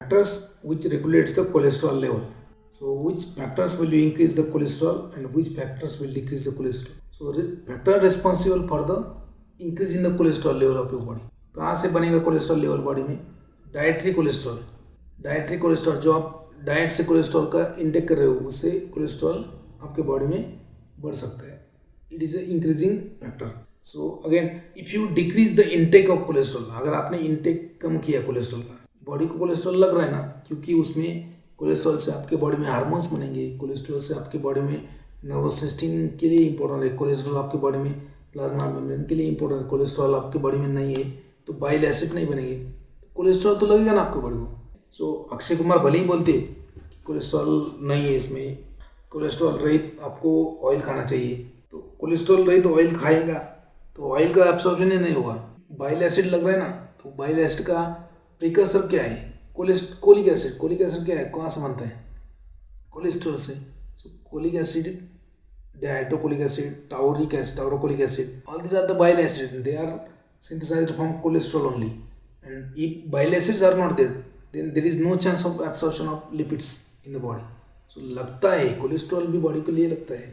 factors which regulates the cholesterol level. So which factors will increase the cholesterol and which factors will decrease the cholesterol. So factor responsible for the increase in the cholesterol level of your body. कहाँ से बनेगा cholesterol level body में? Dietary cholesterol. Dietary cholesterol जो आप diet से cholesterol का intake कर रहे हो उससे कोलेस्ट्रॉल आपके बॉडी में बढ़ सकता है. It is a increasing factor. So again if you decrease the intake of cholesterol, अगर आपने इंटेक कम किया कोलेस्ट्रॉल का, बॉडी को कोलेस्ट्रॉल लग रहा है ना, क्योंकि उसमें कोलेस्ट्रॉल से आपके बॉडी में हार्मोन्स बनेंगे, कोलेस्ट्रॉल से आपके बॉडी में नर्वस सिस्टम के लिए इंपॉर्टेंट है, कोलेस्ट्रॉल आपके बॉडी में प्लाज्मा मेम्ब्रेन के लिए इंपॉर्टेंट है, कोलेस्ट्रॉल आपके बॉडी में नहीं है तो बाइल एसिड नहीं बनेंगे, तो कोलेस्ट्रॉल तो लगेगा ना आपके बॉडी को. सो अक्षय कुमार भले ही बोलते कि कोलेस्ट्रॉल नहीं है इसमें, कोलेस्ट्रॉल रहित आपको ऑयल खाना चाहिए, तो कोलेस्ट्रॉल रहित ऑयल खाएगा तो ऑयल का एब्सॉर्प्शन ही नहीं होगा. बाइल एसिड लग रहा है ना, तो बाइल एसिड का प्रिकर्सर क्या है? Colic acid. कोलिक एसिड क्या है, कहाँ से बनता है? कोलेस्ट्रॉल से. So cholic acid, deoxycholic acid, tauric acid, taurocholic acid, all these are the bile acids. They are synthesized from cholesterol only. And if bile acids are not there, then there is no chance of absorption of lipids in the body. So लगता है cholesterol भी body के लिए लगता है.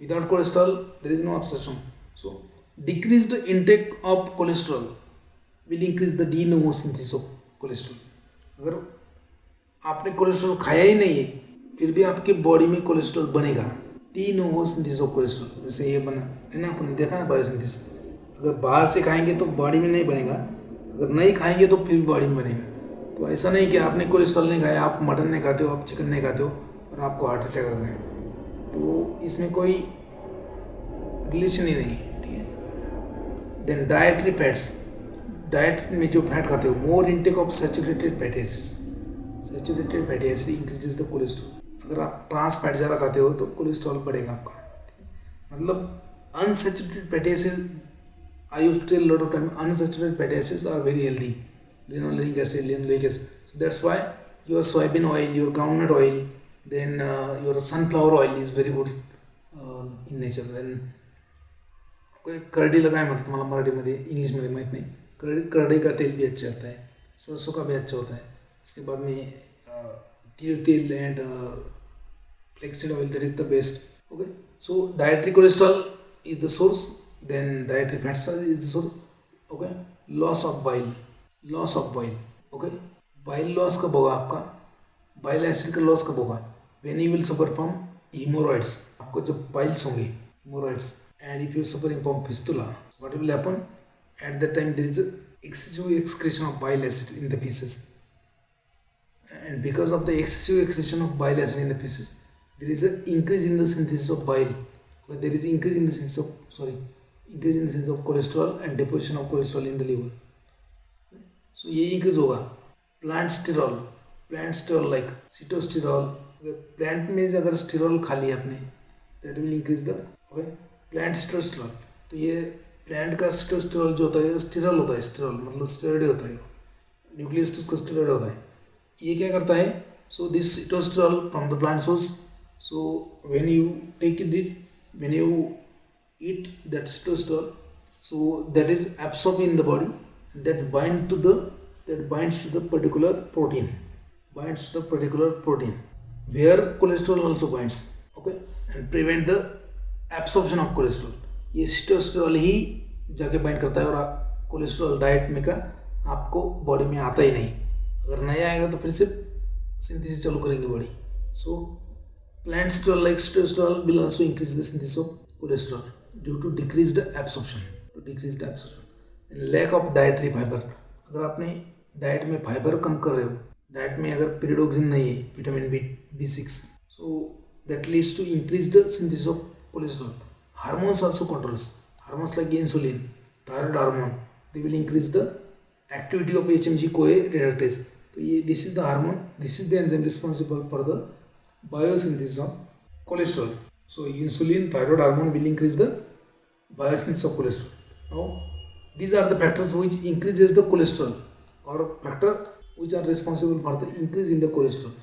Without cholesterol there is no absorption. So decreased intake of cholesterol will increase the de novo synthesis of cholesterol. अगर आपने cholesterol खाया ही नहीं है फिर भी आपके बॉडी में कोलेस्ट्रॉल बनेगा. De novo synthesis of cholesterol, जैसे ये बना है ना, आपने देखा है बायोसिंथेसिस. अगर बाहर से खाएंगे तो बॉडी में नहीं बनेगा, अगर नहीं खाएंगे तो फिर भी बॉडी में बनेगा. तो ऐसा नहीं कि आपने कोलेस्ट्रॉल नहीं खाया, आप मटन नहीं खाते हो, आप चिकन नहीं खाते हो और आपको हार्ट अटैक आ गया, तो इसमें कोई रिलेशन ही नहीं है. ठीक है. Then dietary fats. डाइट में जो फैट खाते हो, more intake of saturated fatty acids. Saturated fatty acid increases the cholesterol. अगर आप ट्रांस फैट ज़्यादा खाते हो तो कोलेस्ट्रॉल बढ़ेगा आपका. मतलब unsaturated fatty acid, I used to tell lot of time, unsaturated fatty acids are very healthy. Linolenic acid, linolenic acid. So that's why your soyabean oil, your groundnut oil, then your sunflower oil is very good in nature. Then कोई करडी लगाए मतलब मला मराठीमध्ये, इंग्लिशमध्ये माहीत नाही. करडी का तेल भी अच्छा आता है, सरसों का भी अच्छा होता है. उसके बाद में तिल तेल and flaxseed oil, that is the best. Okay. So dietary cholesterol is the source, then dietary fats is the source. Okay. Loss of bile. Loss of bile. Okay. Bile loss कब होगा आपका? बाइल एसिड का loss कब होगा? When you will suffer from hemorrhoids. आपको जब piles होंगे, hemorrhoids, and if you suffering from fistula, what will happen? At that time there is a excessive excretion of bile acid in the feces, and because of the excessive excretion of bile acid in the feces, there is a increase in the synthesis of bile. There is increase in the synthesis of cholesterol and deposition of cholesterol in the liver. So ये increase होगा. Plant sterol like citosterol. Plant में अगर sterol खा लिया आपने, that will increase the plant sterol. तो ये plant का सिटोस्टेरॉल जो होता है स्टेरॉल होता है. स्टेरॉल मतलब स्टेरॉइड होता है, न्यूक्लियस उसका स्टेरॉइड होता है. ये क्या करता है? So this sitosterol from the plant source, so when you take it, when you eat that sitosterol, so that is absorb in the body, that binds to the particular protein where cholesterol also binds. Okay. And prevent the absorption of cholesterol. ये sitosterol ही जाके bind करता है और cholesterol diet में का आपको body में आता ही नहीं. अगर नहीं आएगा तो फिर से सिंथेसिस चालू करेंगे body. So plant sterol like sitosterol will also increase the synthesis of cholesterol due to decreased absorption. Lack of dietary fibre. अगर आपने डाइट में फाइबर कम कर रहे हो, डाइट में अगर पीरियोडोक्सिन नहीं है, vitamin B6, so that leads to increased synthesis of cholesterol. Hormones also controls. Hormones like insulin, thyroid hormone, they will increase the activity of HMG-CoA reductase. So this is the hormone, this is the enzyme responsible for the biosynthesis of cholesterol. So insulin, thyroid hormone will increase the biosynthesis of cholesterol. Now these are the factors which increases the cholesterol, or factor which are responsible for the increase in the cholesterol.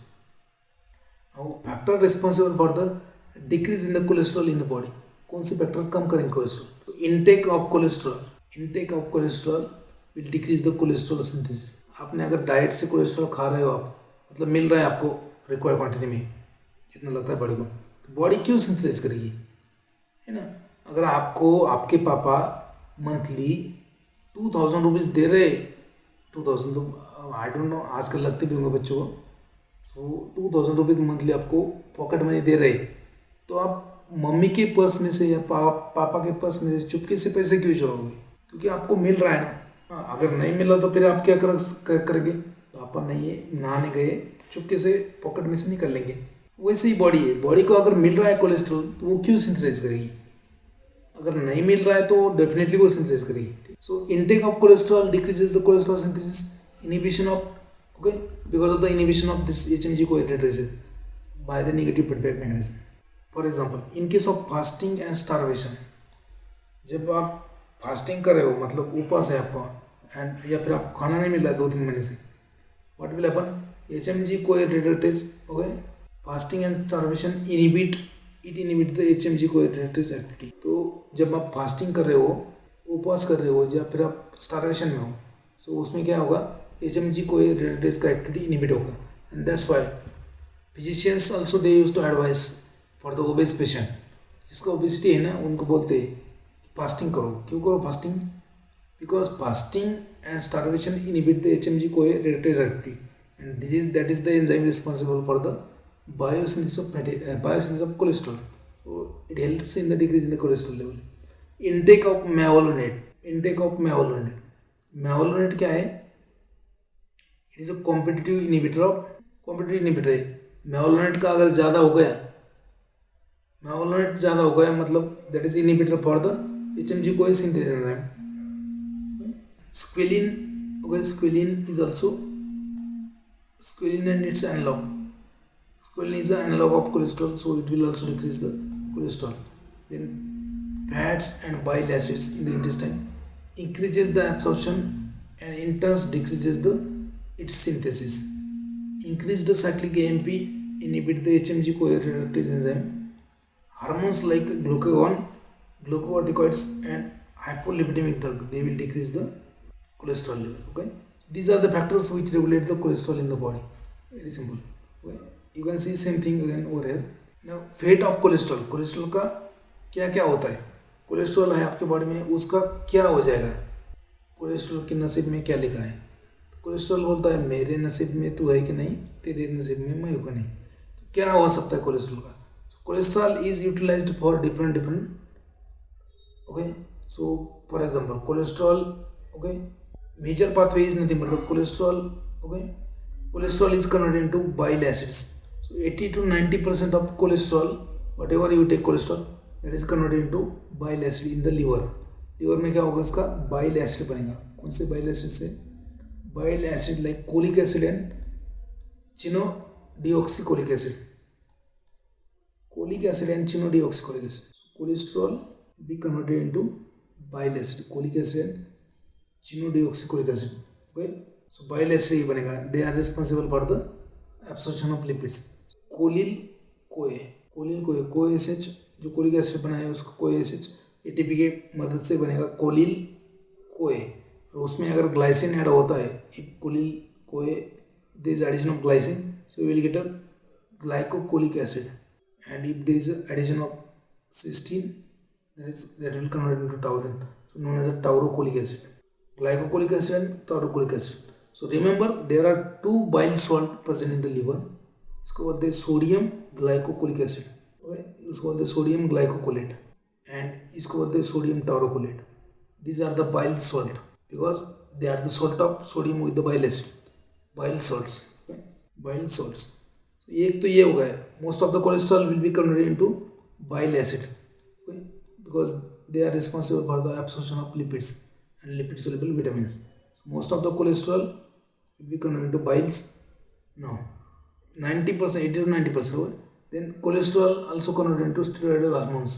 Now factor responsible for the decrease in the cholesterol in the body. कौन से factor कम करेंगे cholesterol? तो intake of cholesterol will decrease the cholesterol synthesis. आपने अगर diet से cholesterol खा रहे हो आप मतलब मिल रहा है आपको रिक्वायर्ड क्वांटिटी में, जितना लगता है बॉडी को, तो बॉडी क्यों सिंथेसाइज करेगी, है ना। अगर आपको आपके पापा मंथली 2000 रुपीज़ दे रहे, 2000 तो आई डोंट नो आजकल लगते भी होंगे बच्चों को, सो 2000 रुपीज़ मंथली आपको पॉकेट मनी दे रहे, तो आप मम्मी के पर्स में से या पापा के पर्स में से चुपके से पैसे क्यों चुराओगे, क्योंकि आपको मिल रहा है ना। हाँ, अगर नहीं मिला तो फिर आप क्या करेंगे, पापा नहीं है नहाने गए, चुपके से पॉकेट में से निकल लेंगे। वैसे ही बॉडी है, बॉडी को अगर मिल रहा है कोलेस्ट्रॉल तो वो क्यों सिंथेसाइज करेगी, अगर नहीं मिल रहा है तो डेफिनेटली वो सिंथेसाइज करेगी। So intake of cholesterol decreases the cholesterol synthesis, inhibition of, okay, because of the inhibition of this HMG CoA reductase by the negative feedback mechanism. For example in case of fasting and starvation, जब आप fasting कर रहे हो मतलब उपवास है आपका and या फिर आपको खाना नहीं मिल रहा है 2-3 महीने से, what will happen, HMG CoA reductase, okay, fasting and starvation inhibit the HMG CoA reductase activity. तो जब आप फास्टिंग कर रहे हो, उपवास कर रहे हो या फिर आप स्टारवेशन में हो, सो उसमें क्या होगा, HMG कोएरिडेटेज का एक्टिविटी इनिबिट होगा, and that's why physicians also they use to advise for the obese patient, जिसका ओबेसिटी है ना, उनको बोलते हैं फास्टिंग करो। क्यों करो fasting, because fasting and starvation inhibit the HMG CoA reductase activity and that is the enzyme responsible for the biosynthesis of cholesterol. So it helps in the decrease in the cholesterol level. Intake of mevalonate. Mevalonate क्या है, it is a competitive inhibitor है। mevalonate का अगर ज़्यादा हो गया मतलब that is inhibitor for the HMG CoA synthesis enzyme. Squalene, okay, squalene is also squalene and its analog. Squalene is an analog of cholesterol, so it will also decrease the cholesterol. Then fats and bile acids in the intestine increases the absorption and in turn decreases its synthesis. Increased cyclic AMP inhibit the HMG coreoreductase enzyme. Hormones like glucagon, glucocorticoids and hypolipidemic drug, they will decrease the cholesterol level. Okay, these are the factors which regulate the cholesterol in the body. Very simple. Okay. You can see same thing again over here. Now fate of cholesterol, cholesterol का क्या क्या होता है, cholesterol है आपके body में, उसका क्या हो जाएगा, कोलेस्ट्रॉल के नसीब में क्या लिखा है, कोलेस्ट्रॉल बोलता है मेरे नसीब में तू है कि नहीं, तेरे नसीब में मैं हूँ कि नहीं, तो क्या हो सकता है कोलेस्ट्रॉल का। Cholesterol is utilised for different, okay. So for example cholesterol, okay, major pathway is nothing but cholesterol, okay, cholesterol is converted into bile acids. So 80 to 90% of cholesterol, whatever you take cholesterol, that is converted into bile acid in the liver. liver में क्या होगा, इसका bile acid बनेगा। कौन से bile acid से, bile acid like cholic acid and chenodeoxycholic acid, cholic acid and chenodeoxycholic acid. So cholesterol be converted into bile acid, cholic acid and chenodeoxycholic acid. Okay. So bile acid ही बनेगा, they are responsible for the absorption of lipids. कोलिल कोए CoASH, जो colic acid बनाया है उसको CoASH ATP के मदद से बनेगा कोलिल कोए, और उसमें अगर ग्लाइसिन ऐड होता है, कोलिल कोए there is addition of glycine, so we will get a glycocholic acid, and if there is addition of cysteine, that will convert into taurin, so known as a taurocholic acid, glycocholic acid and taurocholic acid. So remember there are two bile salt present in the liver, इसको बोलते हैं sodium ग्लाइकोकोलिक acid, इसको बोलते हैं sodium ग्लाइकोकोलेट, and इसको बोलते हैं sodium taurocholate. These are the bile salt because they are the salt of sodium with the bile acid, bile salts, bile salts. एक तो ये हो गया, most of the cholesterol will be converted into bile acid because they are responsible for the absorption of lipids and lipid soluble vitamins. So most of the cholesterol will be converted into biles. Now 90%, 80 to 90%. Then cholesterol also converted into steroidal hormones.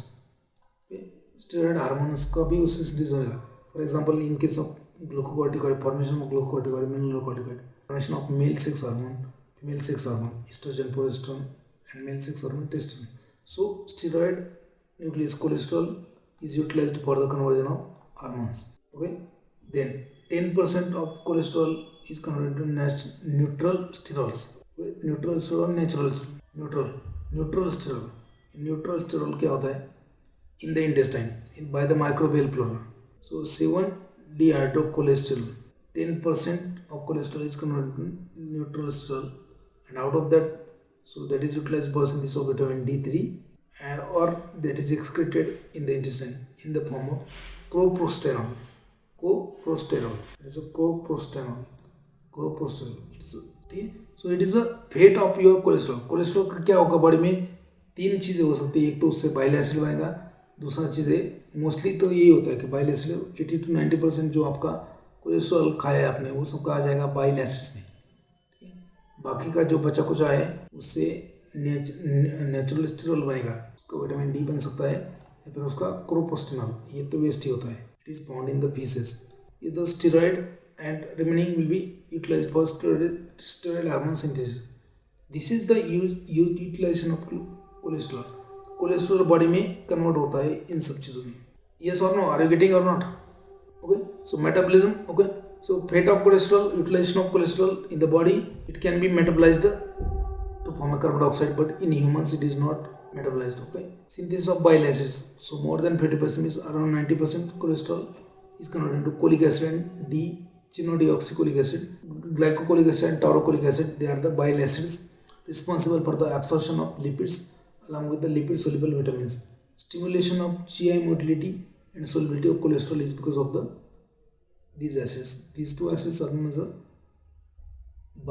Okay. Steroid hormones का भी उससे synthesis होगा. For example, in case of glucocorticoid, formation of glucocorticoid, mineralocorticoid, formation of male sex hormone, female sex hormone, estrogen, progesterone, and male sex hormone, testosterone. So steroid nucleus cholesterol is utilized for the conversion of hormones. Okay, then 10% of cholesterol is converted to neutral sterols. Neutral sterol, natural neutral neutral sterol. Neutral sterol क्या होता है? In the intestine by the microbial flora. So 7-dehydrocholesterol, 10% of cholesterol is converted to neutral sterol, and out of that, so that is utilized for synthesis of vitamin D3, or that is excreted in the intestine in the form of coprostanol. Coprostanol. It is a coprostanol. Coprostanol. It's so it is a fate of your cholesterol. Cholesterol का क्या होगा body में? 3 चीज़ें हो सकती है. एक तो उससे बाइल एसिड बनेगा. दूसरा चीज़ें मोस्टली तो यही होता है कि बाइल एसिड 80-90% जो आपका कोलेस्ट्रॉल खाया है आपने वो सबका आ जाएगा बाइल एसिड्स में. बाकी का जो बचा कुचा है उससे नेचुरल स्टेरॉल बनेगा. उसका विटामिन डी बन सकता है या फिर उसका क्रोपोस्टेनॉल. ये तो वेस्ट ही होता है. It is found in the faeces. ये the steroid and remaining will be utilized for steroid hormone synthesis. This is the utilization of cholesterol. Cholesterol body में convert होता है इन सब चीज़ों में. Yes or no? Are you getting or not? Okay. So metabolism. Okay. So fate of cholesterol, utilization of cholesterol in the body, it can be metabolized to form a carbon dioxide, but in humans it is not metabolized. Okay. Synthesis of bile acids. So more than 50% is around 90% cholesterol is converted into cholic acid and chenodeoxycholic acid, glycocholic acid and taurocholic acid. They are the bile acids responsible for the absorption of lipids along with the lipid soluble vitamins. Stimulation of GI motility and solubility of cholesterol is because of these acids. These two acids are known as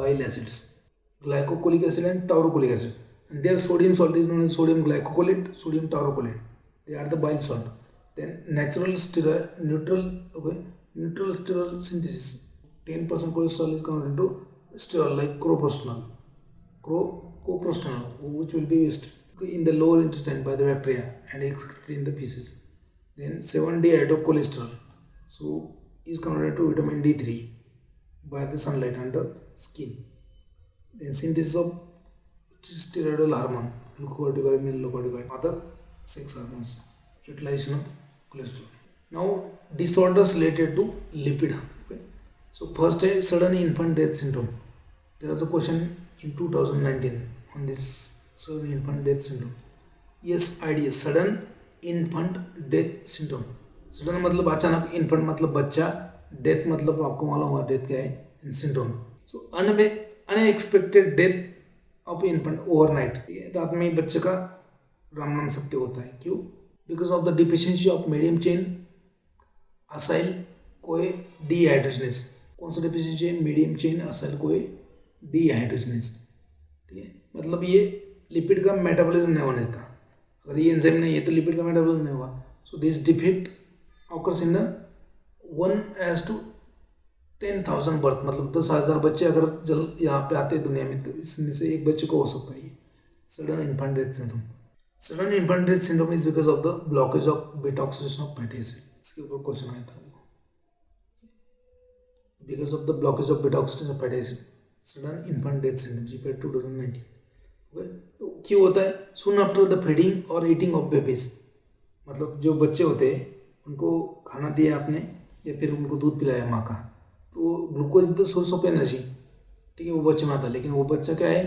bile acids, glycocholic acid and taurocholic acid. And their sodium salt is known as sodium glycocholate, sodium taurocolate. They are the bile salt. Then natural steroid, neutral sterol synthesis. 10% cholesterol is converted into sterol like coprostanol, which will be used in the lower intestine by the bacteria and excreted in the feces. Then 7-dehydrocholesterol, so is converted to vitamin D3 by the sunlight under skin. Then synthesis of steroidal hormone, glucocorticoid, melanocorticoid, other sex hormones. Utilization of cholesterol. Now disorders related to lipid. Okay. So first is sudden infant death syndrome. There was a question in 2019 on this sudden infant death syndrome. SIDS, sudden infant death syndrome. Sudden मतलब अचानक, infant मतलब बच्चा, death मतलब आपको मालूम होगा death क्या है, syndrome. So unexpected death of infant overnight. रात में बच्चे का राम नाम सत्य होता है. क्यों? Because of the deficiency of medium chain acyl कोए डीहाइड्रोजनेस. कौन सा डिफिशियंसी है? मीडियम चेन असाइल कोए डीहाइड्रोजनेस. ठीक है, मतलब ये लिपिड का मेटाबॉलिज्म नहीं होने देता. अगर ये एंजाइम नहीं है तो लिपिड का मेटाबॉलिज्म नहीं होगा. So this defect occurs in 1:10,000 birth. मतलब 10,000 बच्चे अगर जल यहाँ पे आते हैं दुनिया में तो इसमें से एक बच्चे को हो सकता है ये sudden infant death syndrome. Sudden infant death syndrome is because of the blockage of beta oxidation of fatty acid. इसके ऊपर क्वेश्चन आया था. Because of the blockage of beta oxidation of fatty acid, sudden infant death syndrome GPR 2019. Okay, तो क्यों होता है? सून after the feeding और eating of babies. मतलब जो बच्चे होते हैं उनको खाना दिया आपने या फिर उनको दूध पिलाया माँ का, तो glucose the source of energy. ठीक है, वो बच्चे में आता है. लेकिन वो बच्चा क्या है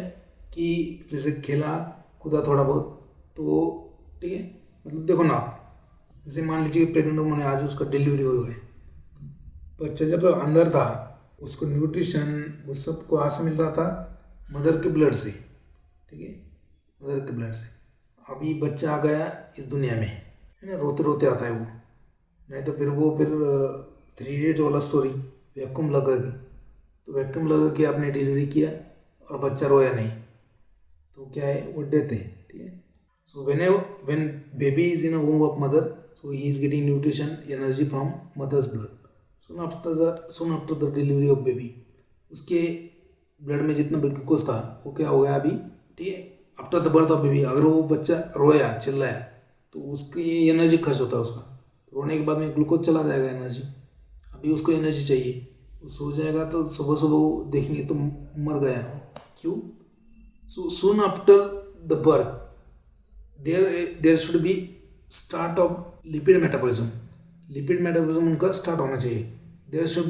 कि जैसे खेला कूदा थोड़ा बहुत, तो ठीक है, मतलब देखो ना आप, जैसे मान लीजिए प्रेगनेंट वुमन है, आज उसका डिलीवरी हुई है, बच्चा जब अंदर था उसको न्यूट्रिशन वो सब को आज से मिल रहा था मदर के ब्लड से. ठीक है, मदर के ब्लड से. अभी बच्चा आ गया इस दुनिया में, है ना, रोते रोते आता है वो. नहीं तो फिर 3 इडियट वाला स्टोरी, वैक्यूम लगा के, तो वैक्यूम लगा के आपने डिलीवरी किया और बच्चा रोया नहीं, तो क्या है, वो डेथ है. ठीक है. So when baby is in a वूम of mother, so he is getting nutrition energy from mother's blood. soon after the delivery of baby, उसके ब्लड में जितना ग्लूकोज था वो क्या हो गया अभी. ठीक है, after the birth of baby अगर वो बच्चा रोया चिल्लाया तो उसकी एनर्जी खर्च होता है उसका. रोने के बाद में ग्लूकोज चला जाएगा एनर्जी. अभी उसको एनर्जी चाहिए, वो सो जाएगा तो सुबह सुबह देखेंगे तो मर गया. क्यों? So soon after the birth there should be start of lipid metabolism. Lipid metabolism उनका स्टार्ट होना चाहिए. There should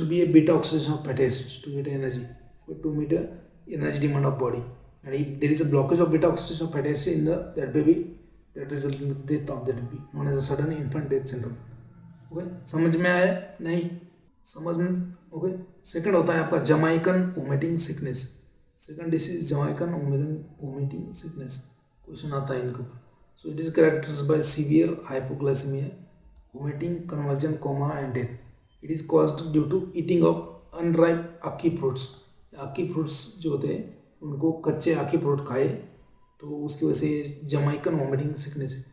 be a beta oxidation of fatty acids to get energy. to meet a energy demand of body. And if there is a blockage of beta oxidation of fatty acid in that baby, that results in the death of that baby, known as a sudden infant death syndrome. Okay, समझ में आया? नहीं समझ में? Okay, second होता है आपका Jamaican vomiting sickness. Second disease Jamaican vomiting sickness. Question आता है इनके ऊपर. So it is characterized by severe hypoglycaemia, vomiting, conversion, coma and death. It is caused due to eating of unripe ackee fruits. Ackee fruits जो होते हैं उनको कच्चे आकी फ्रूट खाए तो उसकी वजह से जमाइकन वोमिटिंग सिकनेस है.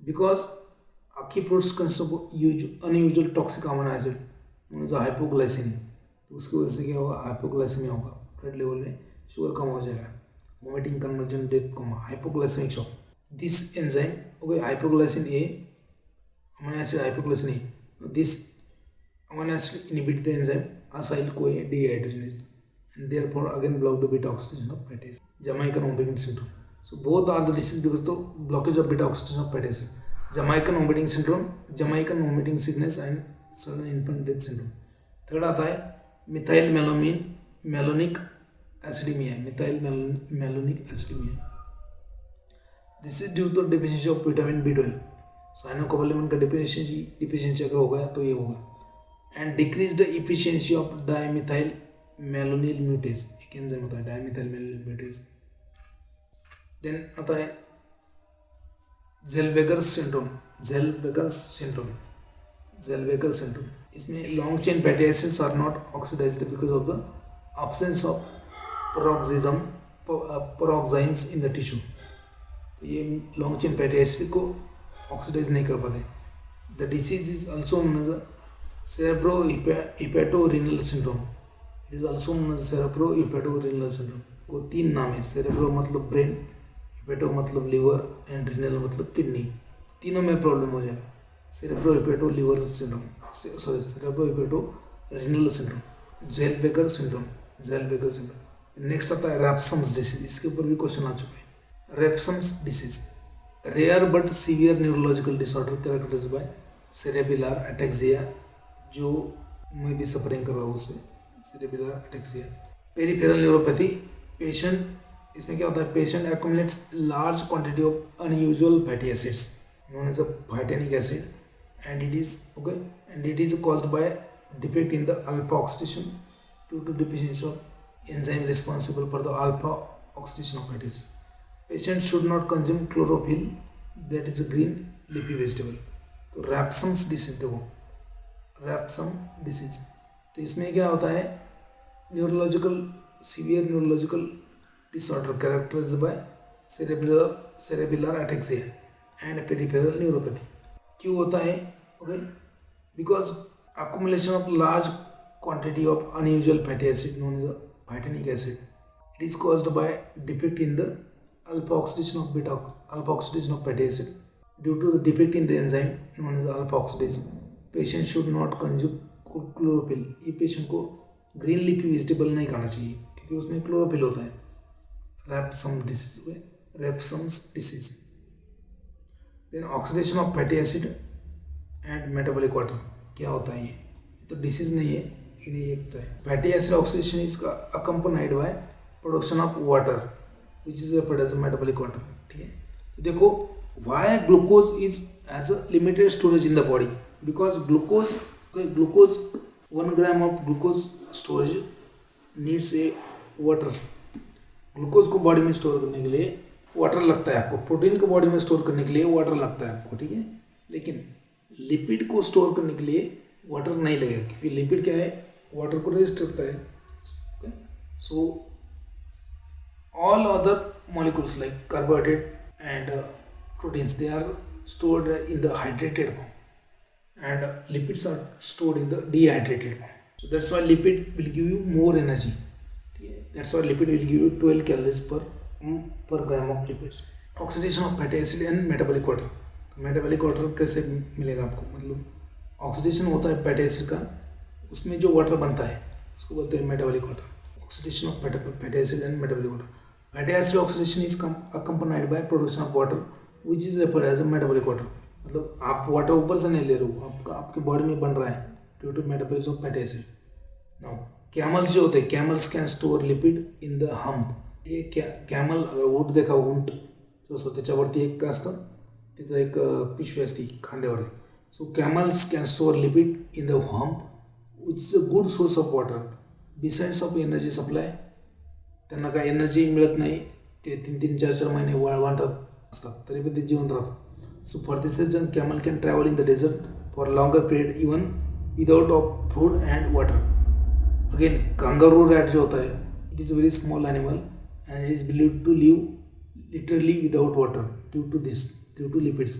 Because ackee fruits consist unusual toxic amino acid जो हाइपोग्लाइसिन, तो उसकी वजह से क्या होगा? हाइपोग्लाइसेमिया होगा, ब्लड लेवल में शुगर कम हो जाएगा. Vomiting, conversion, death, coma, hypoglycaemic shock. This enzyme, okay, hypoglycin A amino acid, hypoglycin A, this amino acid inhibit the enzyme acyl CoA dehydrogenase and therefore again block the beta oxidation of fatty acid. Jamaican vomiting syndrome. So both are the disease because the blockage of beta oxidation of fatty acid. Jamaican vomiting syndrome, Jamaican vomiting sickness and sudden infant death syndrome. Third आता है methyl malonic acidaemia. Methyl malonic acidaemia. This is due to deficiency of vitamin B12. Cyanocobalamin का deficiency अगर हो गया तो ये होगा. And decrease the efficiency of dimethyl malonyl mutase. एक एंजाइम होता है dimethyl malonyl mutase. Then आता है Zellweger's syndrome. इसमें long chain fatty acids are not oxidized because of the absence of peroximes in the tissue. तो ये long chain fatty acid को oxidize नहीं कर पाते. The disease is also known as cerebrohepatorenal syndrome. It is also known as cerebrohepatorenal syndrome. वो तीन नाम है. cerebro मतलब ब्रेन, हेपेटो मतलब लीवर एंड रिनल मतलब किडनी. तीनों में प्रॉब्लम हो जाएगा. cerebrohepatorenal syndrome, sorry cerebrohepatorenal syndrome. Zellweger syndrome. Next आता है रैप्सम्स डिसीज. इसके ऊपर भी क्वेश्चन आ चुका है. Refsum's disease, rare but severe neurological disorder characterised by cerebral ataxia, जो मैं भी सफरिंग कर रहा हूँ उससे, cerebral ataxia. Peripheral neuropathy. Patient, इसमें क्या होता है? Patient accumulates large quantity of unusual fatty acids known as a phytanic acid and it is caused by defect in the alpha oxidation due to deficiency of enzyme responsible for the alpha oxidation of fatty acid. Patient should not consume chlorophyll, that is a green leafy vegetable. तो रैप्सम्स disease देखो, रैप्सम disease. तो इसमें क्या होता है? Severe neurological disorder characterised by cerebral ataxia and peripheral neuropathy. क्यों होता है? Okay, because accumulation of large quantity of unusual fatty acid known as phytanic acid. It is caused by defect in the alpha oxidation of fatty acid. Due to the defect in the enzyme known as alpha oxidase, patient should not consume chlorophyll. ये patient को green leafy vegetable नहीं खाना चाहिए क्योंकि उसमें chlorophyll होता है. Refsum's disease. Then oxidation of fatty acid and metabolic water. क्या होता है? ये तो डिसीज नहीं है, ये एक तो है. Fatty acid oxidation is accompanied by production of water which is referred as metabolic water. ठीक है, तो देखो why glucose is as a limited storage in the body. Because glucose 1 gram of glucose storage needs a water. Glucose को body में store करने के लिए water लगता है आपको. प्रोटीन को बॉडी में स्टोर करने के लिए वाटर लगता है आपको. ठीक है, लेकिन लिपिड को स्टोर करने के लिए वाटर नहीं लगेगा क्योंकि लिपिड क्या है? वाटर को रेजिस्ट करता है. So all other molecules like carbohydrate and proteins they are stored in the hydrated form and lipids are stored in the dehydrated form. So that's why lipid will give you more energy. That's why lipid will give you 12 calories per gram of lipids. Oxidation of fatty acid and metabolic water. Metabolic water कैसे मिलेगा आपको? मतलब oxidation होता है fatty acid का, उसमें जो water बनता है उसको बोलते हैं metabolic water. Oxidation of fatty acid and metabolic water. Fatty acid oxidation is accompanied by production of water which is referred as a metabolic water. मतलब आप वाटर ऊपर से नहीं ले रहे हो, आपके बॉडी में बन रहा है due to metabolism of fatty acid. Now camels जे होते, camels can store lipid in the hump. हे कॅमल ऊंट देखा, ऊंट जो असतो त्याच्यावरती एक काय असतं, तिथं एक पिशवी असते खांद्यावर. So camels can store lipid in the hump which is a good source of water besides of energy supply. त्यांना काय एनर्जी मिळत नाही, ते 3-4 महिने वाढत असतात तरी पण ते जिवंत राहतात. So for this reason camel can travel in the desert for longer period even without of food and water. Again kangaroo rat जो होता है, it is a very small animal and it is believed to live literally without water due to lipids.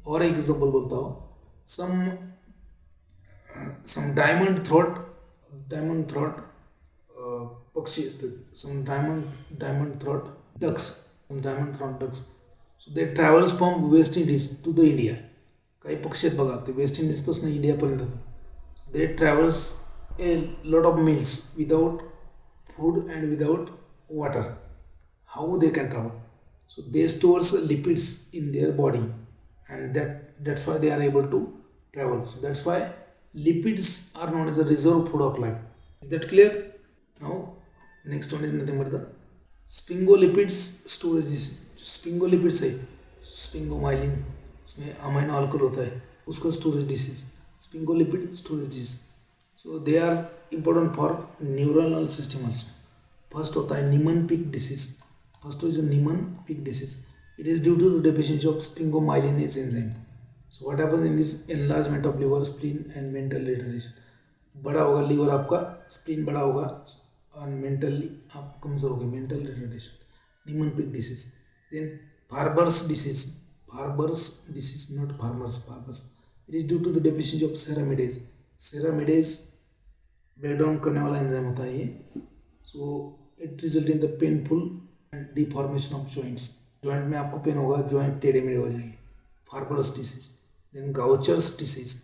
और एक example बोलता हूँ, some diamond throat पक्षी असतात, some diamond throat ducks. So they travels from West Indies to the India. काही पक्षी आहेत बघा, ते वेस्ट इंडिजपासून इंडियापर्यंत जातात. They travels a lot of miles without food and without water. How they can travel? So they stores lipids in their body, and that's why they are able to travel. So that's why lipids are known as a reserve food of life. Is that clear? Now next one is nothing but the sphingolipids storage. Sphingolipids है, sphingomyelin, उसमें amino alcohol होता है, उसका storage disease, sphingolipid storage disease. So they are important for neuronal system also. First होता है Niemann Pick disease. First is a Niemann-Pick disease. It is due to the deficiency of sphingomyelinase enzyme. So what happens in this enlargement of liver, spleen and mental retardation. बड़ा होगा liver आपका, spleen बड़ा होगा और mentally आप कमजोर होगे, mental retardation. Niemann-Pick disease. Then Farber's disease. Farber's disease, not farmers. Farber's. It is due to the deficiency of ceramidase. Ceramidase break down करने वाला एंजाइम होता है ये. So it result in the painful deformation of joints. Joint में आपको pain होगा, joint टेढ़े मेढ़े हो जाएंगे. Farber's disease. Then Gaucher's disease.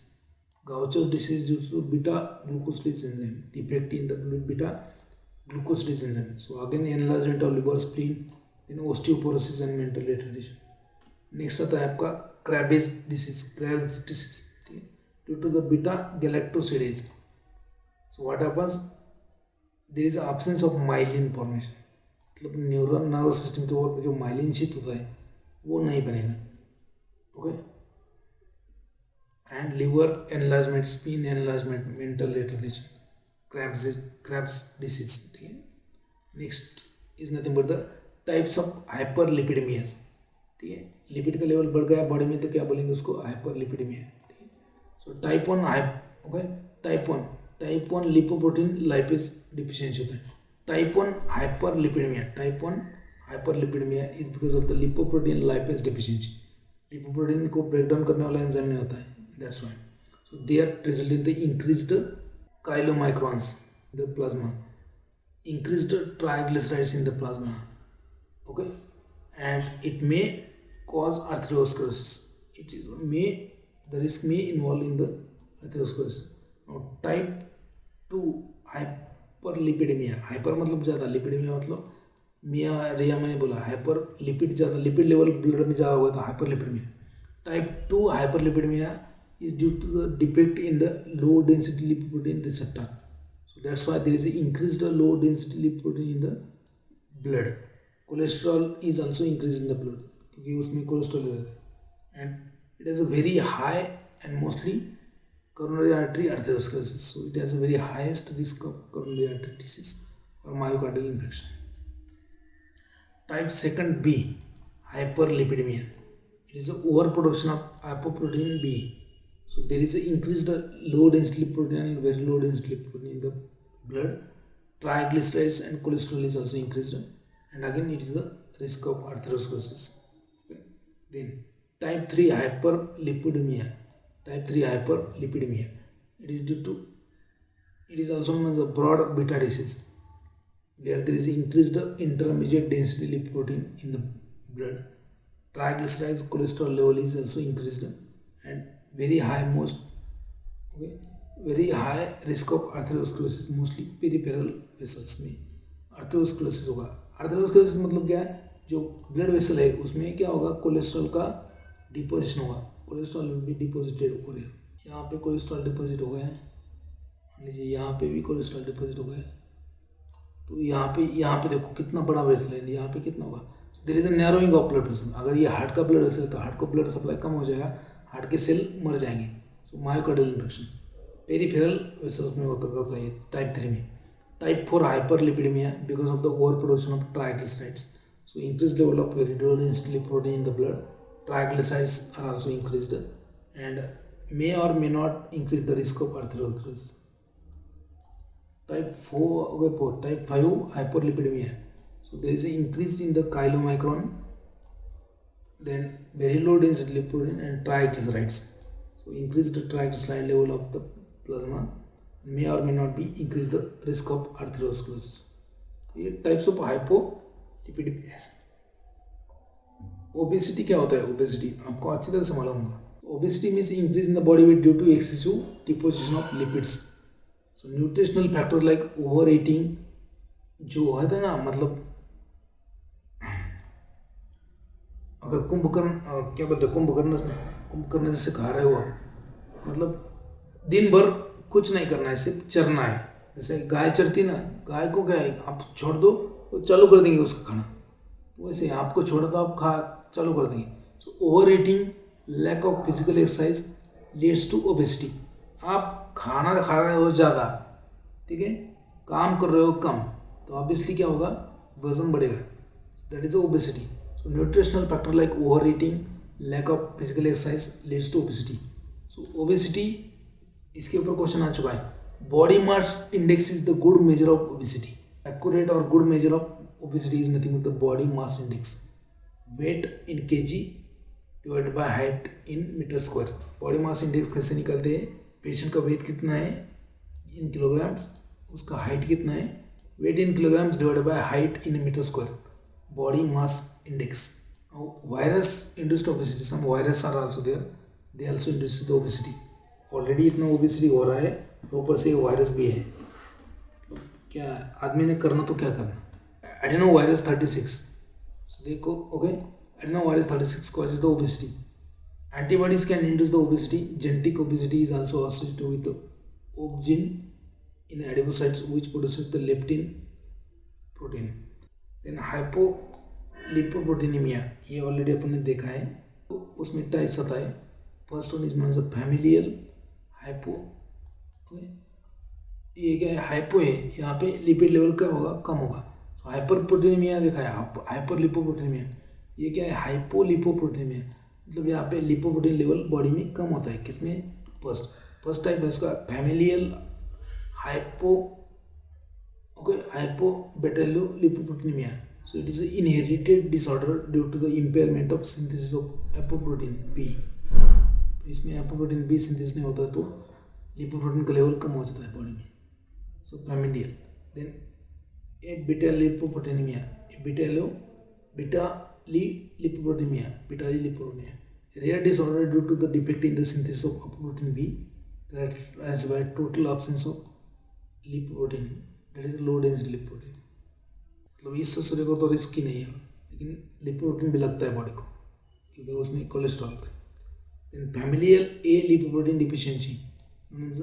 Gaucher's disease due to beta glucosidase enzyme, defect in the beta glucosidase enzyme. So again enlargement of liver, spleen, then osteoporosis and mental retardation. Next आता है आपका Krabbe's disease. Krabbe's disease, ठीक है, due to the beta galactosidase. So what happens, there is absence of myelin formation. मतलब neural nerve system के ऊपर जो myelin sheath होता है वो नहीं बनेगा. Okay. And liver enlargement, spleen enlargement, mental retardation, Krabbe's disease. ठीक है. Next is nothing but the types of hyperlipidaemias. ठीक है, लिपिड का लेवल बढ़ गया बॉडी में तो क्या बोलेंगे उसको, हाइपरलिपिडेमिया. ठीक है. So type 1 lipoprotein lipase deficiency होता है. Type 1 hyperlipidemia is because of the lipoprotein lipase deficiency. Lipoprotein को ब्रेक डाउन करने वाला एंजाइम नहीं होता है, that's why. So they are result in the increased chylomicrons in the plasma, increased triglycerides in the plasma. Okay, and it may cause atherosclerosis. The risk may involve in the atherosclerosis. Now type 2 hyperlipidemia. Hyper मतलब ज़्यादा, lipidemia मतलब रिया मैंने बोला, hyper lipid ज़्यादा, lipid level blood में ज़्यादा हुआ तो hyperlipidemia. Type 2 hyperlipidemia is due to the defect in the low density lipoprotein receptor. So that's why there is increased low density lipoprotein in the blood. Cholesterol is also increase in the blood क्योंकि उसमें cholesterol रहता है. And it is a very high and mostly coronary artery atherosclerosis. So it has a very highest risk of coronary artery disease or myocardial infarction. Type 2B hyperlipidemia. It is a overproduction of apoprotein B. So there is a increased low density lipoprotein and very low density lipoprotein in the blood. Triglycerides and cholesterol is also increased, and again it is the risk of atherosclerosis. Okay. Then type 3 hyperlipidemia. Type 3 hyperlipidemia. It is also known as a broad beta disease, where there is increased intermediate density lipoprotein in the blood. Triglycerides, cholesterol level is also increased, and very high risk of atherosclerosis, mostly peripheral vessels में atherosclerosis होगा. atherosclerosis मतलब क्या है, जो blood vessel है उसमें क्या होगा, कोलेस्ट्रॉल का डिपोजिशन होगा. कोलेस्ट्रॉल भी डिपॉजिटेड हो रहे हैं, यहाँ पे कोलेस्ट्रॉल डिपॉजिट हो गए हैं, लीजिए यहाँ पे भी कोलेस्ट्रॉल डिपॉजिट हो गया, तो यहाँ पे देखो कितना बड़ा वेसल है, यहाँ पे कितना होगा, there is a narrowing of blood vessel. अगर ये हार्ट का ब्लड वेसल है तो हार्ट को ब्लड सप्लाई कम हो जाएगा, हार्ट के सेल मर जाएंगे। So myocardial infection peripheral vessels में होता है ये टाइप 3 में। Type 4 hyperlipidaemia because of the over production of triglycerides. So increase level of पेरिडोनियस lipoprotein in the blood, triglycerides are also increased and may or may not increase the risk of arteriosclerosis. Type 4, okay, 4. Type 5 hyperlipidemia. So there is an increase in the chylomicron, then very low density lipoprotein and triglycerides. So increased triglyceride level of the plasma may or may not be increase the risk of arteriosclerosis. ये types of hypolipidemia. Obesity क्या होता है? Obesity आपको अच्छी तरह से मालूम होगा। Obesity means increase in the body weight due to excessive deposition of lipids. So nutritional factor like overeating जो है था ना, मतलब अगर क्या बोलते हैं, कुंभकर्ण जैसे खा रहे हो आप, मतलब दिन भर कुछ नहीं करना है, सिर्फ चरना है। जैसे गाय चरती ना, गाय को क्या है, आप छोड़ दो वो चालू कर देंगे उसका खाना, तो वैसे आपको छोड़ा तो आप खा चालू कर देंगे। So over eating, lack of physical exercise leads to obesity. आप खाना खा रहे हो ज़्यादा, ठीक है, काम कर रहे हो कम, तो ऑब्वियसली क्या होगा, वजन बढ़ेगा, that is obesity. So nutritional factor like over eating, lack of physical exercise leads to obesity. So obesity, इसके ऊपर क्वेश्चन आ चुका है। Body mass index is the good measure of obesity. Accurate और good measure of obesity is nothing but the body mass index, weight in KG divide by height in metre square. Body mass index कैसे निकलते हैं? Patient का wait कितना है इन kilograms, उसका height कितना है, weight in kilograms divide by height in metre square, body mass index. Virus induced obesity, some virus are also there, they also induce the obesity. Already इतना ओबेसिटी हो रहा है, ऊपर से वायरस भी है, क्या आदमी ने करना तो क्या करना। एडेनो वायरस 36, देखो, okay, adenovirus 36 causes the obesity. Antibodies can induce the obesity. Genetic obesity is also associated with the OB gene in adipocytes, which produces the leptin protein. Then hypolipoproteinemia, ये ऑलरेडी अपन ने देखा है, तो उसमें types आता है। First one is known as familial hypo, ये क्या है, हाइपो है, यहाँ पे लिपिड लेवल क्या होगा, कम होगा। सो हाइपरप्रोटीनेमिया देखा है, हाइपरलिपोप्रोटीनेमिया, ये क्या है, हाइपोलिपोप्रोटीनेमिया, मतलब यहाँ पे लिपोप्रोटीन लेवल बॉडी में कम होता है। किसमें? फर्स्ट टाइप है इसका familial hypo, okay, hypobetalipoproteinaemia. So it is inherited disorder due to the impairment of synthesis of apoprotein B. तो इसमें एपोप्रोटीन बी सिंथेसिस नहीं होता तो लिपोप्रोटीन का लेवल कम हो जाता है बॉडी में। So familial. Then betalipoproteinaemia, lipoproteinemia, beta-lipoproteinemia, rare disorder due to the defect in the synthesis of apoprotein B, characterized by total absence of lipoprotein, that is low density lipoprotein। मतलब इस ससुरे को तो risk ही नहीं है, लेकिन lipoprotein भी लगता है बॉडी को, क्योंकि उसमें कोलेस्ट्रॉल होता है। Then familial a lipoprotein deficiency means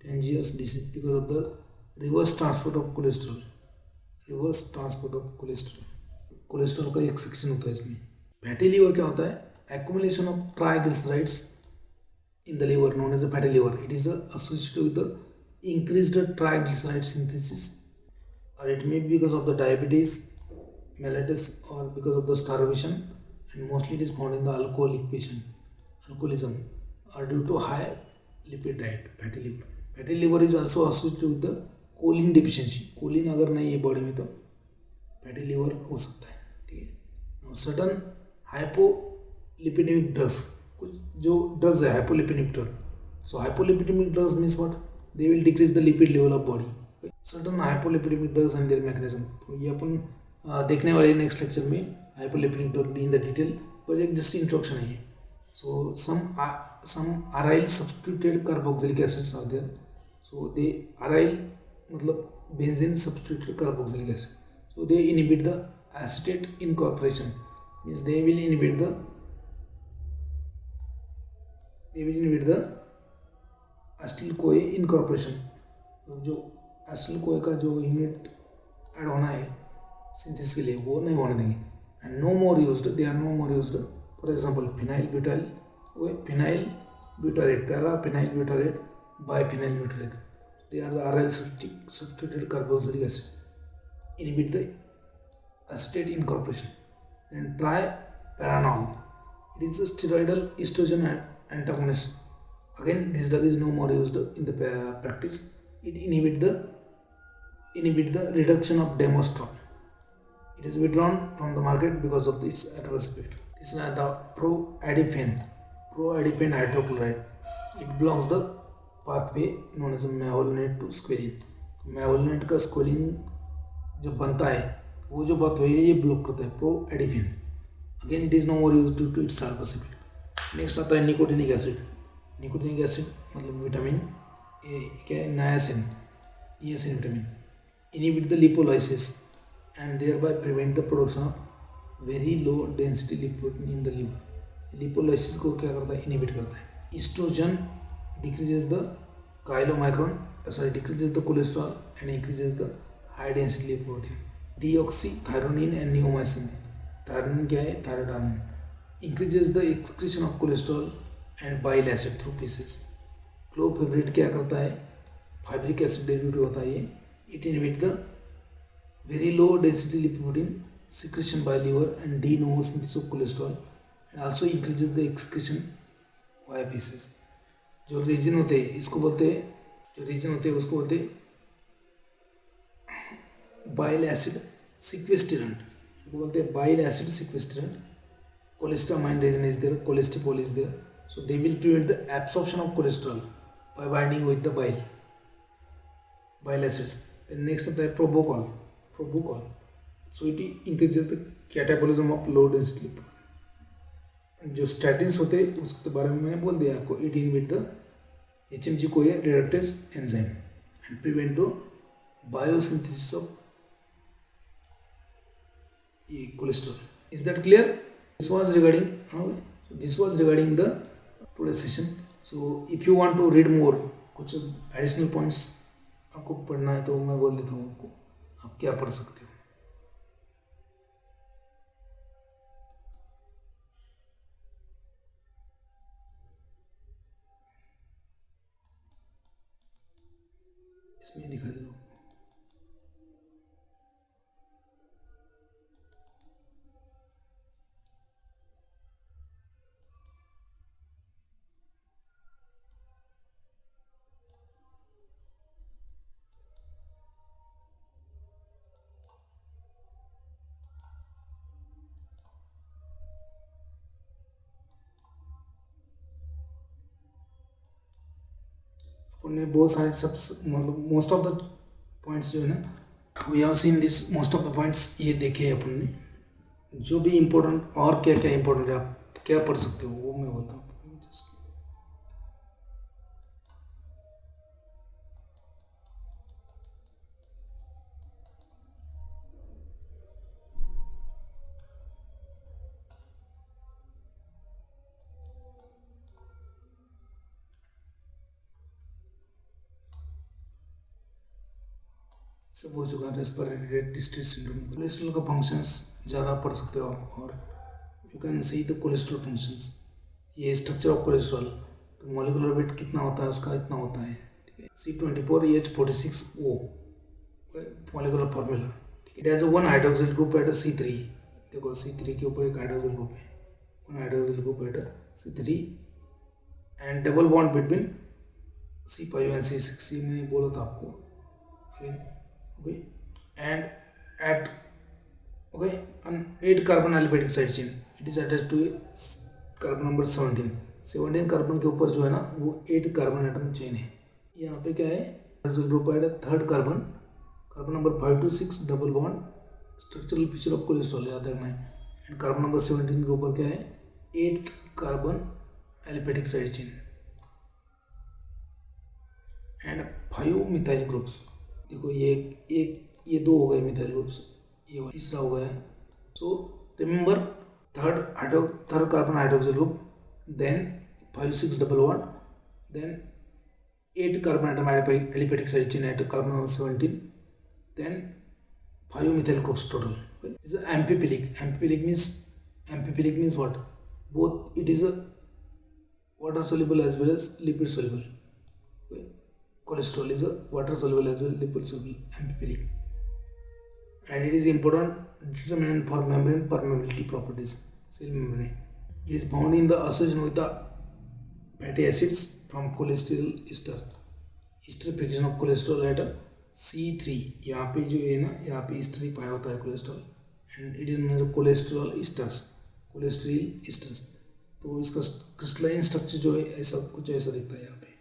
Tanger's disease because of the reverse transport of cholesterol। Reverse transport of cholesterol का एक सेक्शन होता है इसमें। फैटी लीवर क्या होता है? Accumulation of triglycerides in the liver known as a fatty liver. It is associated with the increased triglyceride synthesis, और it may be because of the diabetes mellitus or because of the starvation, and mostly it is found in the alcoholic patient, alcoholism, or due to high lipid diet, fatty liver. Fatty liver is also associated with the choline deficiency. choline अगर नहीं है body में तो fatty liver हो सकता है. ठीक है. सडन हाइपोलिपिडेमिक ड्रग्स, कुछ जो ड्रग्स है hypolipidemic drug. So hypolipidemic drugs means what? They will decrease the lipid level of body. Sudden hypolipidemic drugs and their mechanism. तो ये अपन देखने वाले नेक्स्ट लेक्चर में hypolipidemic drug in the detail, पर एक जस्ट इंट्रोडक्शन है ये. So some aryl substituted carboxylic acids are there. So they aryl मतलब benzene substituted carboxylic acid. So they inhibit the acetate incorporation, means they will inhibit the acetyl कोए incorporation, जो acetyl कोए का जो unit add होना है synthesis के लिए वो नहीं होने देंगे। And no more used, they are no more used. For example phenyl butyl, वो phenyl butyrate, para phenyl butyrate, biphenyl butyrate, they are the RL substituted carboxylic acid inhibit the acetate incorporation. Then triparanol, it is a steroidal estrogen antagonist. Again this drug is no more used in the practice. It inhibit the reduction of demostrol. It is withdrawn from the market because of its adverse effect. This is the proadipane hydrochloride. It blocks the pathway known as mevalonate to squalene. Mevalonate का squalene जो बनता है वो जो pathway है ये block करता है, प्रो एडिफिन। Again it is no more use to its adverse effect. Next आता है निकोटिनिक एसिड। निकोटिनिक एसिड मतलब विटामिन ए, क्या है, niacin vitamin. Inhibit the lipolysis and thereby prevent the production of very low density lipoprotein in the liver. Lipolysis को क्या करता है, inhibit करता है। Oestrogen decreases the chylomicron, decreases the cholesterol and increases the high density lipoprotein. Deoxythyronine and neomycin, thyronine क्या है, thyroid hormone, increases the excretion of cholesterol and bile acid through feces. क्लोफेब्रेट क्या करता है, फाइब्रिक एसिड डेरिवेटिव होता है ये। It inhibit the very low density lipoprotein secretion by liver and de novo synthesis of cholesterol and also increases the excretion via feces. जो reason होते हैं इसको बोलते हैं, जो रीजन होते हैं उसको बोलते हैं बाइल एसिड सिक्वेस्टेरेंट, इनको बोलते हैं bile acid sequestrant. Cholestyramine resin is there, colestipol is there, so they will prevent the absorption of cholesterol by binding with the bile acids. Then next होता है probucol, so it increases the catabolism of low density lipid. जो statins होते हैं उसके बारे में मैंने बोल दिया आपको। It inhibit the HMG CoA reductase enzyme and prevent the biosynthesis of ये cholesterol. Is that clear? This was regarding the today session. So if you want to read more, कुछ एडिशनल पॉइंट्स आपको पढ़ना है तो मैं बोल देता हूँ आपको, आप क्या पढ़ सकते हो। इसमें दिखा दो। उन्होंने बहुत सारे सब मतलब मोस्ट ऑफ द पॉइंट्स जो है ना, we have seen this most of the points ये देखे अपन ने। जो भी इम्पोर्टेंट और क्या क्या इम्पोर्टेंट है आप क्या पढ़ सकते हो वो मैं बताऊँ। सब हो चुका है। रेस्पिरेटरी डिस्ट्रेस सिंड्रोम, कोलेस्ट्रॉल का फंक्शंस ज़्यादा पढ़ सकते हो आप। और you can see the cholesterol functions, ये स्ट्रक्चर ऑफ कोलेस्ट्रॉल, तो मॉलिक्यूलर वेट कितना होता है उसका इतना होता है, ठीक है। C24H46O मॉलिक्यूलर फॉर्मूला, ठीक है। It has one hydroxyl group at C3, देखो C3 के ऊपर एक हाइड्रोक्सिल ग्रुप है, one hydroxyl group at C3 and double bond between C5 and C6, ये मैंने बोला था आपको। Again okay, and at okay an 8 carbon aliphatic side chain it is attached to carbon number 17 carbon के ऊपर जो है ना वो 8 कार्बन एटम चेन है। यहाँ पे क्या है, ग्रुप है third carbon number 5 to 6 double bond structural feature of cholesterol याद रखना है। एंड कार्बन नंबर 17 के ऊपर क्या है, 8th carbon aliphatic side chain and 5 methyl groups. देखो ये दो हो गए मिथाइल ग्रुप्स, ये तीसरा हो गया। So remember third carbon hydroxyl group, then 5 6 double bond, then 8 carbon atom aliphatic side chain at carbon 17, then 5 methyl groups total. Okay. It's a amphiphilic. Amphiphilic means what? Both it is a water soluble as well as lipid soluble. Okay. Cholesterol is a water soluble as well as lipid soluble, amphiphilic, and it is important determinant for membrane permeability properties, cell membrane. It is found in the association with the fatty acids from cholesterol ester. ester friction of cholesterol at C3. यहाँ पे जो है ना, यहाँ पे ester पाया होता है cholesterol, and it is known as cholesterol esters, cholesterol esters. तो इसका क्रिस्टलाइन स्ट्रक्चर जो है ऐसा कुछ ऐसा दिखता है यहाँ पे.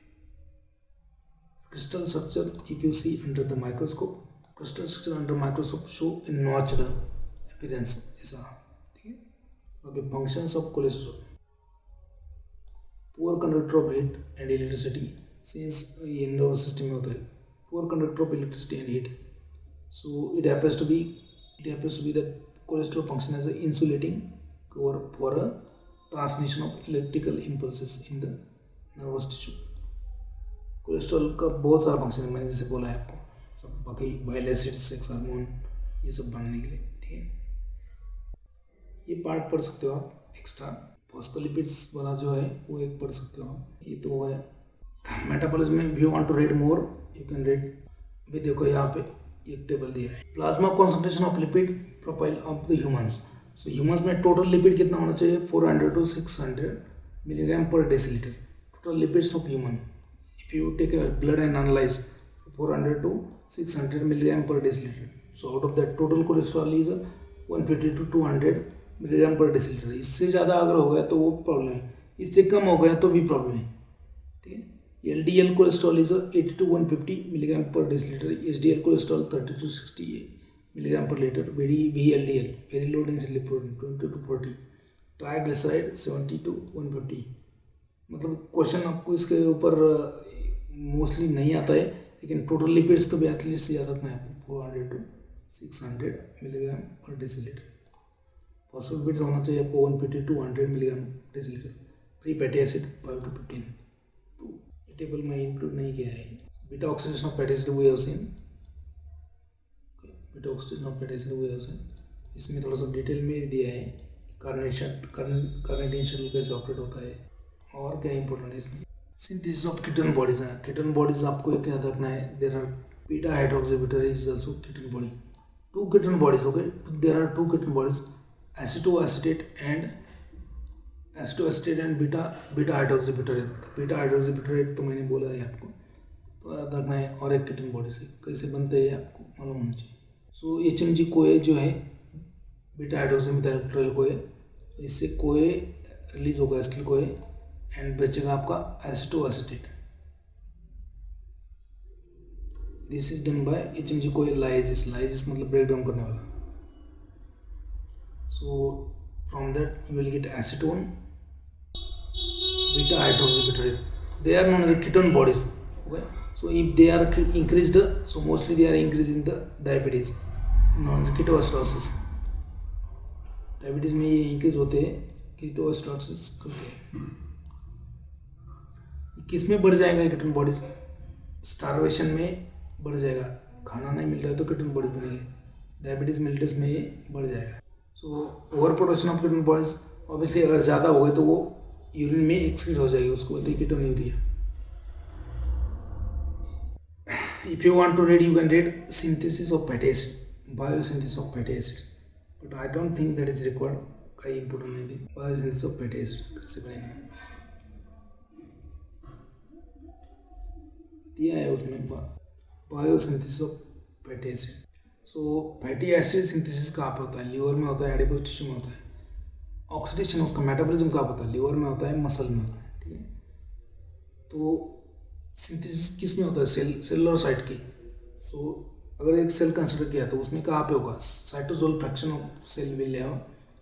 Crystal structure if you see under the microscope, crystal structure under microscope show in notched appearance ऐसा. ठीक है. Okay. Functions of cholesterol. Poor conductor of heat and electricity, since ये नर्वस सिस्टम में होता है. Poor conductor of electricity and heat, so it happens to be that cholesterol function as a insulating cover for a transmission of electrical impulses in the nervous tissue. Cholesterol का बहुत सारा function है, मैंने जैसे बोला है आपको, सब बाकी बाइल एसिड्स, सेक्स हार्मोन, ये सब बनने के लिए. ठीक है. ये पार्ट पढ़ सकते हो आप एक्स्ट्रा. फॉस्फोलिपिड्स वाला जो है वो एक पढ़ सकते हो आप. ये तो है मेटाबॉलिज्म में. If you want to read more you can read. अभी देखो यहाँ पे एक टेबल दिया है. Plasma concentration of lipid profile of the humans. So humans में टोटल लिपिड कितना होना चाहिए? 400 to 600 milligram per decilitre. Total lipids of human. If you take a blood and analyze, 400 to 600 milligram per deciliter. So out of that total cholesterol is 150 to 200 milligram per deciliter. इससे ज़्यादा अगर हो गया तो वो प्रॉब्लम है, इससे कम हो गया तो भी प्रॉब्लम है. ठीक है. LDL cholesterol is 80 to 150 milligram per deciliter. HDL cholesterol 30 to 60 milligram per liter. VLDL very low density lipoprotein 20 to 40. Triglyceride 70 to 150. मतलब क्वेश्चन आपको इसके ऊपर मोस्टली नहीं आता है, लेकिन टोटल लिपिड्स तो भी एटलीस्ट याद रखना है आपको. 400 to 600 milligram per decilitre. Phospholipids होना चाहिए आपको 150 to 100 milligram decilitre. Free fatty acid 5 to 15. तो ये टेबल में इंक्लूड नहीं किया है. Beta oxidation of fatty acid we have seen. Beta oxidation of fatty acid we have seen. इसमें थोड़ा सा डिटेल में दिया है कार्नेटिन शेड्यूल कैसे ऑपरेट होता है और क्या इंपॉर्टेंट है इसमें. सिंथेसिस ऑफ कीटोन बॉडीज है. कीटोन बॉडीज आपको एक याद रखना है. There are beta hydroxybutyl is also ketone body. 2 ketone bodies. Okay. There are 2 ketone bodies, acetoacetate and beta hydroxybutyl. Beta hydroxybutyl तो मैंने बोला है आपको, तो याद रखना है. और एक कीटोन बॉडी से कैसे बनते हैं आपको मालूम होना चाहिए. सो HMG कोए जो है बीटा हाइड्रोक्सीब्यूटाइल कोए, इससे कोए रिलीज होगा, एसिटिल कोए, एंड बचेगा आपका acetoacetate. This is done by HMG CoA lysis. Lysis मतलब ब्रेक डाउन करने वाला. So from that you will get acetone, beta hydroxybutyl. They are known as ketone bodies. Okay. So if they are increased, so mostly they are increase in the diabetes known as ketoacidosis. Diabetes में ये increase होते हैं, ketoacidosis करते हैं. किस में बढ़ जाएगा कीटोन बॉडीज? स्टारवेशन में बढ़ जाएगा. खाना नहीं मिल रहा है तो कीटोन बॉडी बनेगी. डायबिटीज मिल्टस में ये बढ़ जाएगा. So over production of ketone bodies, obviously अगर ज़्यादा हो गए तो वो यूरिन में एक्सक्रीट हो जाएगी, उसको बोलते हैं ketonuria. If you want to read you can read synthesis of fatty acid, biosynthesis of fatty acid, but I don't think that is required. कई इंपोर्टेंट नहीं थी. बायोसिंथेसिस ऑफ फैटी एसिड कैसे बनेगा दिया है उसमें, biosynthesis of fatty acid. So fatty acid synthesis कहाँ पे होता है? लीवर में होता है, एडिपोज टिश्यू में होता है. ऑक्सीडेशन उसका मेटाबॉलिज्म कहाँ होता है? लीवर में होता है, मसल में होता है. ठीक है. तो सिंथेसिस किस में होता है? सेलुलर साइट की. सो अगर एक सेल कंसिडर किया तो उसमें कहाँ पे होगा? Cytosol fraction of cell will have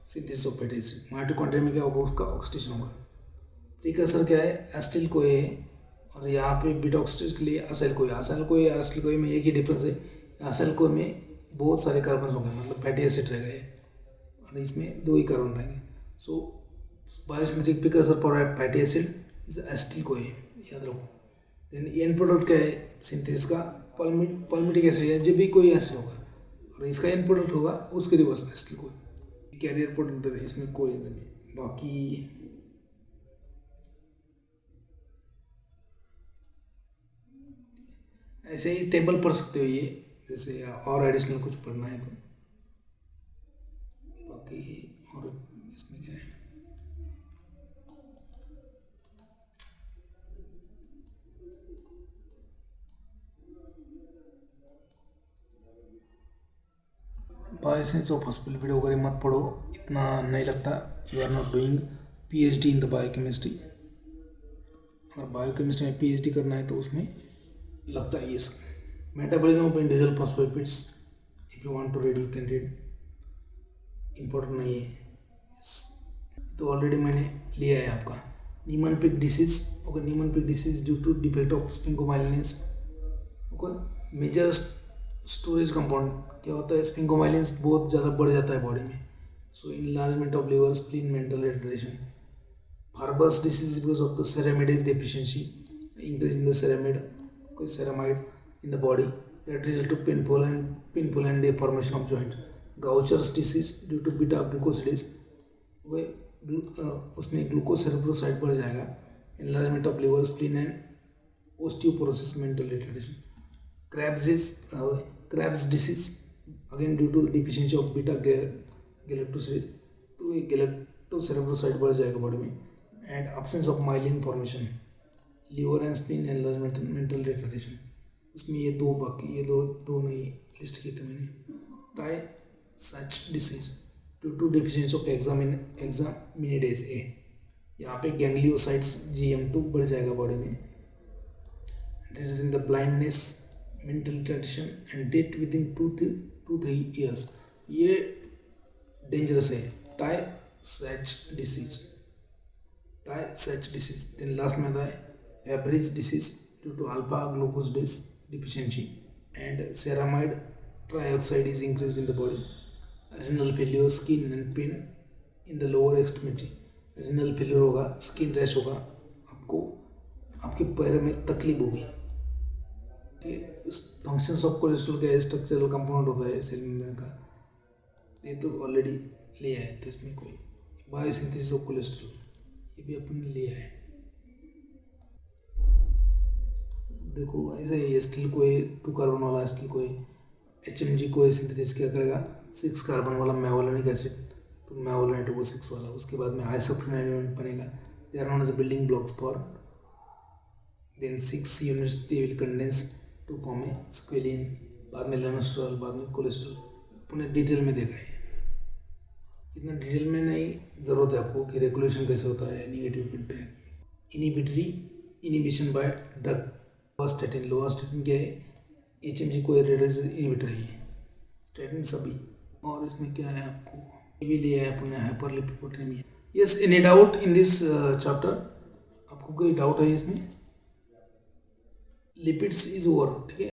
synthesis of fatty acid. Mitochondria में क्या होगा? उसका ऑक्सीडेशन होगा. प्रीकर्सर क्या है? एसिटिल कोए है, और यहाँ पे बीटा ऑक्सीडेज के लिए असाइल कोए. असाइल कोए एसिटिल कोए में एक ही डिफरेंस है. असाइल कोए में बहुत सारे कार्बन होंगे, मतलब फैटी एसिड रहेगा, और इसमें 2 ही कार्बन रहेंगे. So biosynthetic precursor for fatty acid is acetyl CoA, याद रखो. देन एंड प्रोडक्ट क्या है सिंथेसिस का पाल्मिटिक एसिड है, जब भी कोई एसिड होगा और इसका एंड प्रोडक्ट होगा उसके रिवर्स एसिड कोई कैरियर प्रोडक्ट है, इसमें कोई नहीं। बाकी ऐसे ही टेबल पढ़ सकते हो ये, जैसे और एडिशनल कुछ पढ़ना है तो। बाकी और इसमें क्या है, बायोसाइंस ऑफ हॉस्पिटल वीडियो वगैरह मत पढ़ो, इतना नहीं लगता। You are not doing PhD in the biochemistry. अगर बायोकेमिस्ट्री में पीएचडी करना है तो उसमें लगता है ये सब। Metabolism of individual phospholipids, if you want to read you can read, important नहीं है। तो ऑलरेडी मैंने लिया है आपका Niemann Pick disease. Okay, Niemann Pick disease due to defect of sphingomyelinase. Okay, major storage compound क्या होता है, स्पिंकोमाइलिनेस बहुत ज़्यादा बढ़ जाता है बॉडी में। So enlargement of liver, spleen, mental retardation. Farber's disease because of the ceramidase deficiency, increase in the ceramide in the body that result to painful and deformation of joint. Gaucher's disease due to beta glucosidase, उसमें ग्लूकोसेरेब्रोसाइड बढ़ जाएगा। enlargement of liver, spleen and osteoporosis, mental retardation. Krebs disease again due to deficiency of beta galactosidase, तो ये galactocerebrocyte बढ़ जाएगा body में। And absence of myelin formation, liver and spleen enlargement, mental retardation। इसमें ये दो, बाकी ये दो नहीं लिस्ट किए थे मैंने। Tay-Sachs disease due to deficiency of hexaminidase A, यहाँ पे गैंग्लियोसाइट्स GM2 बढ़ जाएगा बॉडी में, resulting in the blindness, mental retardation and death within 2-3 years। ये डेंजरस है, Tay-Sachs disease। देन लास्ट में आता है Fabry's disease due to alpha glucosidase deficiency and ceramide trioxide is increased in the body। renal failure, skin and pain in the lower extremity। renal failure होगा, skin rash होगा, आपको आपके पैर में तकलीफ होगी। फंक्शंस ऑफ कोलेस्ट्रॉल का structural compound होता है सेल मेम्ब्रेन का, ये तो ऑलरेडी लिया है। तो इसमें कोई बायोसिंथेसिस ऑफ कोलेस्ट्रॉल ये भी अपन ने लिया है। देखो ऐसे ही स्टील को 2 कार्बन वाला स्टील को HMG को सिंथेसिस क्या करेगा, 6 कार्बन वाला मेवोलेनिक एसिड, तो मेवोलेनेट वो 6 वाला, उसके बाद में आइसोप्रोनाइल बनेगा। They are known as building blocks for then 6 units they will condense to form a squalene, बाद में लेनोस्ट्रॉल, बाद में कोलेस्ट्रॉल। अपने डिटेल में देखा है, इतना डिटेल में नहीं ज़रूरत है आपको कि रेगुलेशन कैसे होता है, negative feedback, inhibitory inhibition by drug. Lovastatin क्या है, HMG को रेडरेज इनिबिटर है स्टैटिन सभी। और इसमें क्या है, आपको ये भी लिया है अपने hyperlipoproteinemia. Yes, any doubt in this chapter? आपको कोई डाउट है इसमें? लिपिड्स इज ओवर, ठीक है।